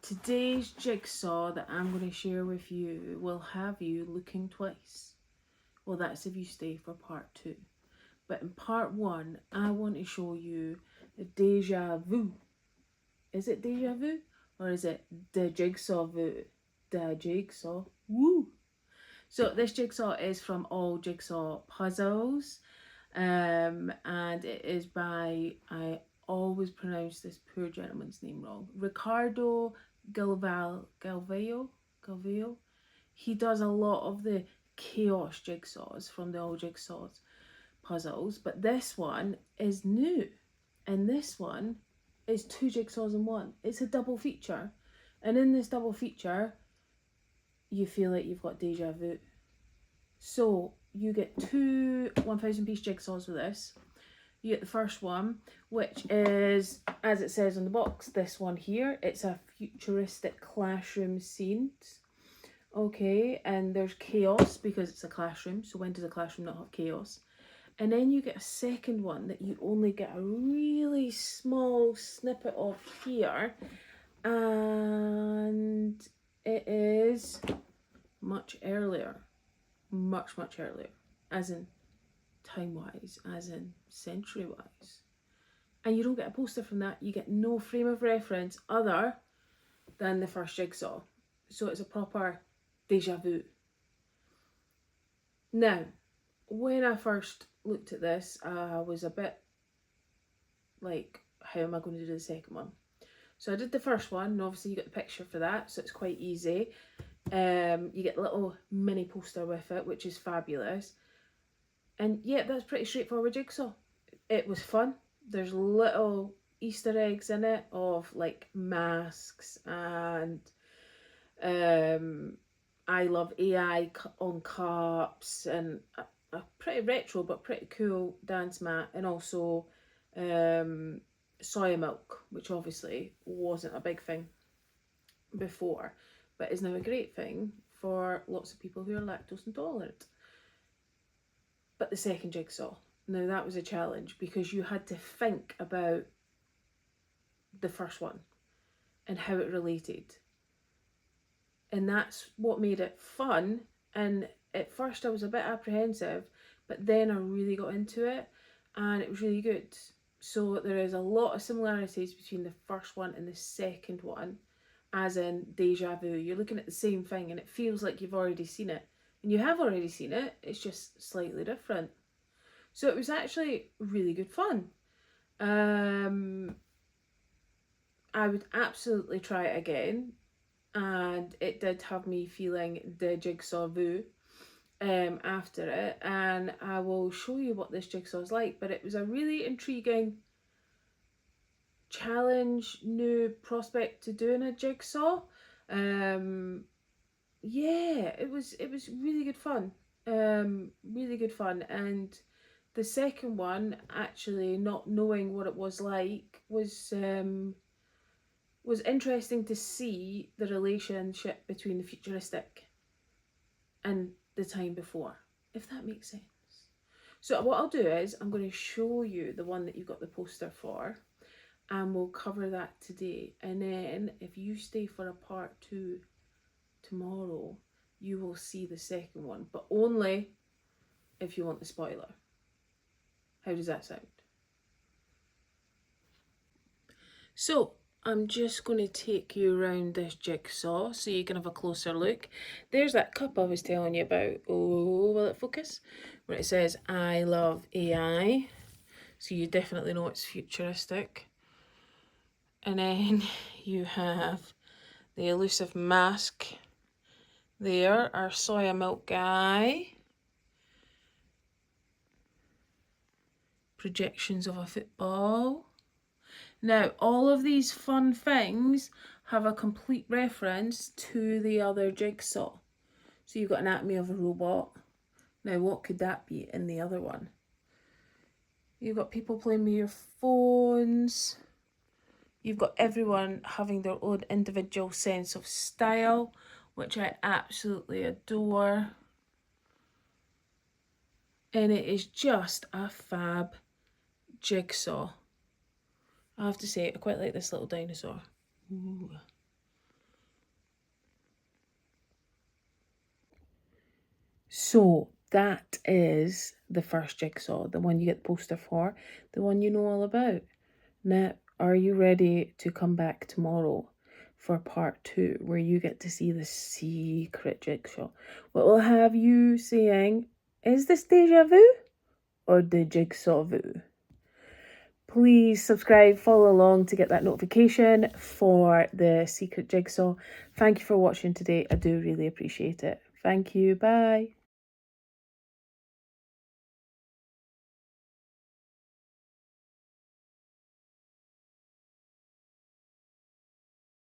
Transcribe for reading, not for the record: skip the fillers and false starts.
Today's jigsaw that I'm going to share with you will have you looking twice. Well, that's if you stay for part 2. But in part 1, I want to show you the Deja Vu. Is it Deja Vu? Or is it the Jigsaw VU? The Jigsaw Woo! So this jigsaw is from Alljigsaw Puzzles. And it is by, I always pronounce this poor gentleman's name wrong, Ricardo Galvao. He does a lot of the chaos jigsaws from the Alljigsaw Puzzles, but this one is new, and this one is 2 jigsaws in one. It's a double feature, and in this double feature you feel like you've got deja vu. So you get 2 1,000-piece jigsaws with this. You get the first one, which is, as it says on the box, this one here. It's a futuristic classroom scene. Okay, and there's chaos because it's a classroom. So when does a classroom not have chaos? And then you get a second one that you only get a really small snippet of here. And it is much earlier. Much earlier. As in time-wise, as in century-wise. And you don't get a poster from that. You get no frame of reference other than the first jigsaw. So it's a proper deja vu. Now, when I first looked at this, I was a bit like, how am I going to do the second one? So I did the first one, and obviously you got the picture for that, so it's quite easy. You get a little mini poster with it, which is fabulous. And yeah, that's pretty straightforward jigsaw. It was fun. There's little Easter eggs in it of like masks and I love AI on cups and a pretty retro but pretty cool dance mat, and also soya milk, which obviously wasn't a big thing before, but is now a great thing for lots of people who are lactose intolerant. But the second jigsaw, now that was a challenge because you had to think about the first one and how it related. And that's what made it fun. And at first I was a bit apprehensive, but then I really got into it and it was really good. So there is a lot of similarities between the first one and the second one, as in deja vu. You're looking at the same thing and it feels like you've already seen it. And you have already seen it, it's just slightly different. So it was actually really good fun. I would absolutely try it again. And it did have me feeling the Jigsaw VU after it. And I will show you what this jigsaw is like. But it was a really intriguing challenge, new prospect to doing a jigsaw. Yeah, it was really good fun. Really good fun. And the second one, actually not knowing what it was like, was interesting to see the relationship between the futuristic and the time before, if that makes sense. So what I'll do is I'm going to show you the one that you've got the poster for, and we'll cover that today. And then if you stay for a part 2 tomorrow, you will see the second one, but only if you want the spoiler. How does that sound? So I'm just going to take you around this jigsaw so you can have a closer look. There's that cup I was telling you about. Oh, will it focus? Where it says, I love AI. So you definitely know it's futuristic. And then you have the elusive mask there, our soya milk guy. Projections of a football. Now, all of these fun things have a complete reference to the other jigsaw. So you've got anatomy of a robot. Now, what could that be in the other one? You've got people playing with your phones. You've got everyone having their own individual sense of style, which I absolutely adore. And it is just a fab jigsaw. I have to say, I quite like this little dinosaur. Ooh. So that is the first jigsaw, the one you get the poster for, the one you know all about. Now, are you ready to come back tomorrow for part 2, where you get to see the secret jigsaw? What will have you saying, is this deja vu or the jigsaw vu? Please subscribe, follow along to get that notification for the secret jigsaw. Thank you for watching today. I do really appreciate it. Thank you. Bye.